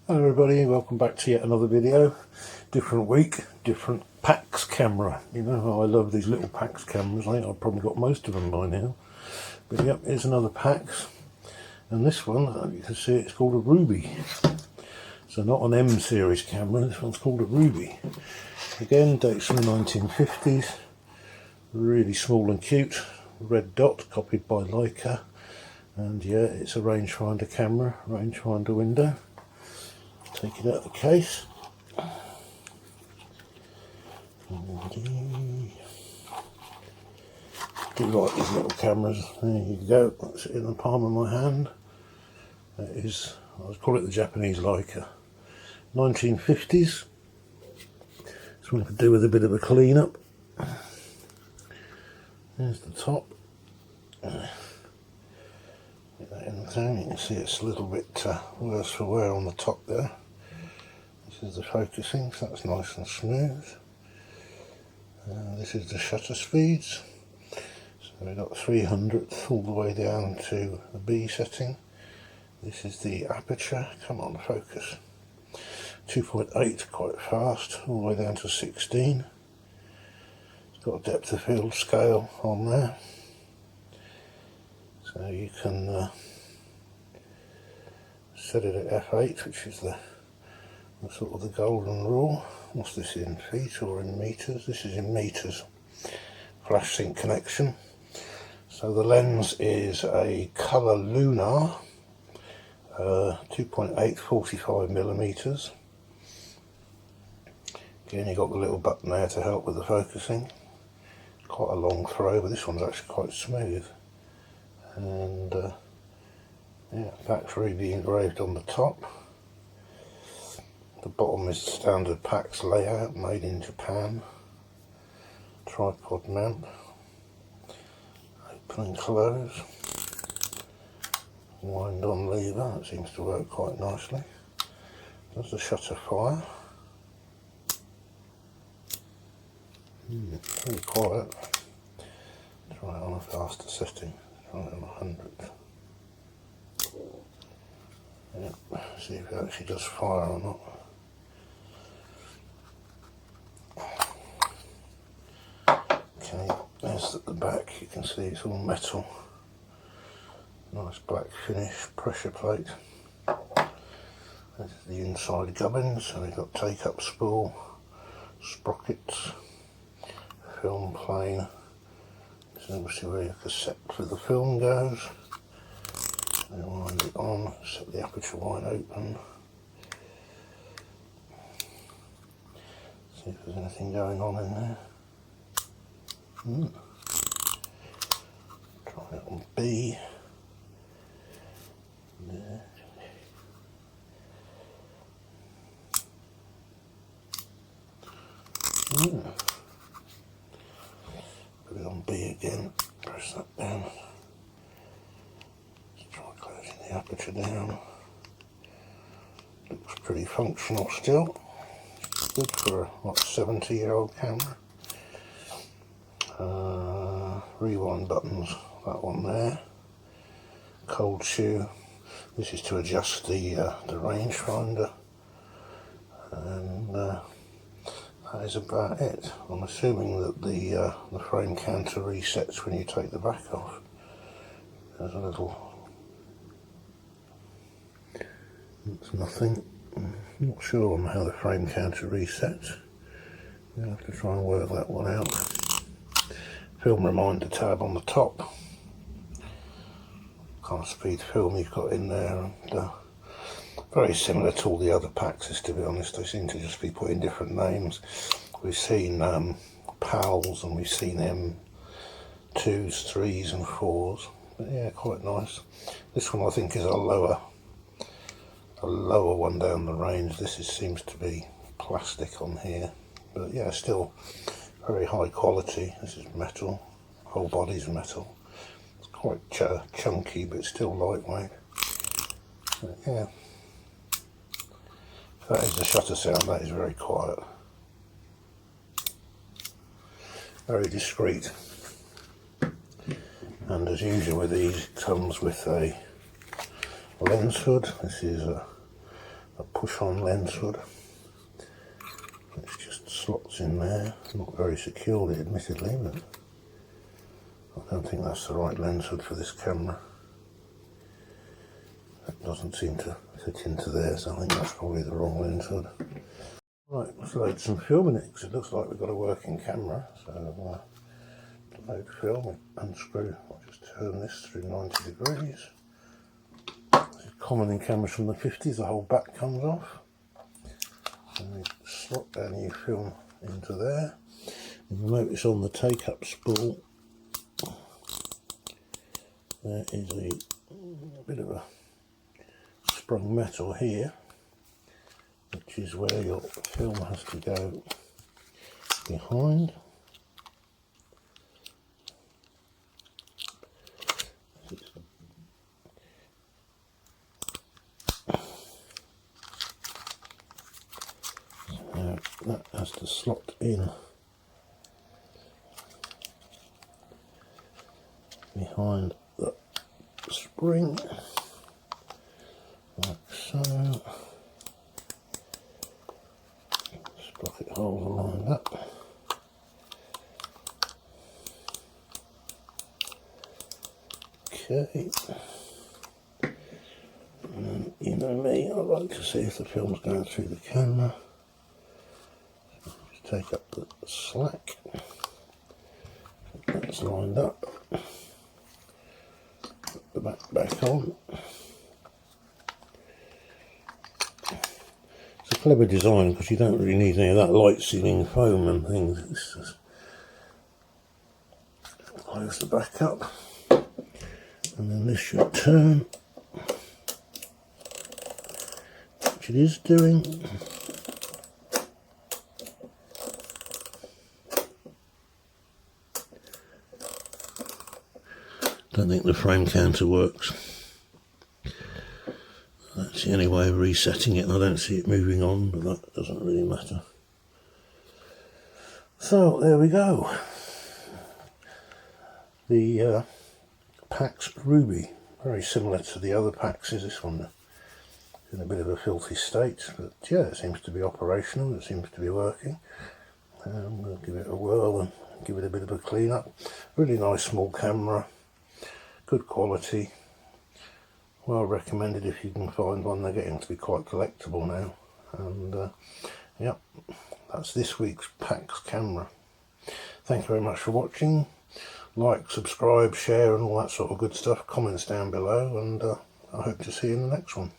Hello everybody, welcome back to yet another video. Different week, different Pax camera. You know how I love these little Pax cameras. I think I've probably got most of them by now. But yep, here's another Pax. And this one, you can see it's called a Ruby. So not an M series camera, this one's called a Ruby. Again, dates from the 1950s. Really small and cute. Red dot, copied by Leica. And yeah, it's a rangefinder camera, rangefinder window. Take it out of the case. Do like these little cameras. There you go. That's it in the palm of my hand. That is, I would call it the Japanese Leica. 1950s. This one could do with a bit of a clean up. There's the top. Get that in the thing. You can see it's a little bit worse for wear on the top there. This is the focusing, so that's nice and smooth. This is the shutter speeds. So we've got 300th all the way down to the B setting. This is the aperture, come on focus. 2.8, quite fast, all the way down to 16. It's got a depth of field scale on there. So you can set it at f8, which is the sort of the golden rule. What's this in feet or in meters? This is in meters. Flash sync connection. So the lens is a colour lunar, 2.8 45 millimeters. Again, you've got the little button there to help with the focusing. Quite a long throw, but this one's actually quite smooth. And yeah, Pax Ruby engraved on the top. The bottom is the standard Pax layout, made in Japan. Tripod mount. Open and close. Wind on lever, that seems to work quite nicely. Does the shutter fire? Pretty quiet. Try it on a faster setting. Try it on 100. Yep. See if it actually does fire or not. Okay, there's at the back, you can see it's all metal. Nice black finish, pressure plate. This is the inside gubbins, so we've got take-up spool, sprockets, film plane. This is obviously where your cassette for the film goes. And wind it on, set the aperture wide open. See if there's anything going on in there. Try it on B. There. Put it on B again, press that down. Let's try closing the aperture down. Looks pretty functional still. Good for a what, 70-year-old camera. Rewind buttons, that one there. Cold shoe. This is to adjust the rangefinder. And that is about it. I'm assuming that the frame counter resets when you take the back off. There's a little. It's nothing. I'm not sure on how the frame counter resets. You'll have to try and work that one out. Film reminder tab on the top. Kind of speed film you've got in there, and very similar to all the other Paxes, to be honest. They seem to just be putting different names. We've seen PALs and we've seen M2s, 3s and 4s. But yeah, quite nice. This one I think is a lower one down the range. This seems to be plastic on here, but yeah, still very high quality. This is metal, whole body's metal. It's quite chunky, but still lightweight. But yeah, that is the shutter sound. That is very quiet, very discreet. And as usual with these, it comes with a lens hood. This is a push-on lens hood, which just slots in there. Not very securely, admittedly, but I don't think that's the right lens hood for this camera. That doesn't seem to fit into there, so I think that's probably the wrong lens hood. Right, let's load some film in it, because it looks like we've got a working camera. So load film, unscrew, I'll just turn this through 90 degrees. This is common in cameras from the 50s, the whole back comes off. And we slot our new film into there. And you'll notice on the take-up spool, there is a bit of a sprung metal here, which is where your film has to go behind. Now that has to slot in behind the spring, like so. Sprocket holes are lined up. Okay. And then, you know me, I like to see if the film's going through the camera. So just take up the slack. That's lined up. Put the back on. It's a clever design because you don't really need any of that light sealing foam and things. It's just close the back up, and then this should turn, which it is doing. Don't think the frame counter works. That's the only way of resetting it, and I don't see it moving on, but that doesn't really matter. So there we go. The Pax Ruby, very similar to the other Paxes. This one is in a bit of a filthy state, but yeah, it seems to be operational, it seems to be working. I'm going to give it a whirl and give it a bit of a clean up. Really nice small camera, good quality. Well recommended if you can find one. They're getting to be quite collectible now. And yep, that's this week's Pax camera. Thank you very much for watching. Like, subscribe, share and all that sort of good stuff. Comments down below, and I hope to see you in the next one.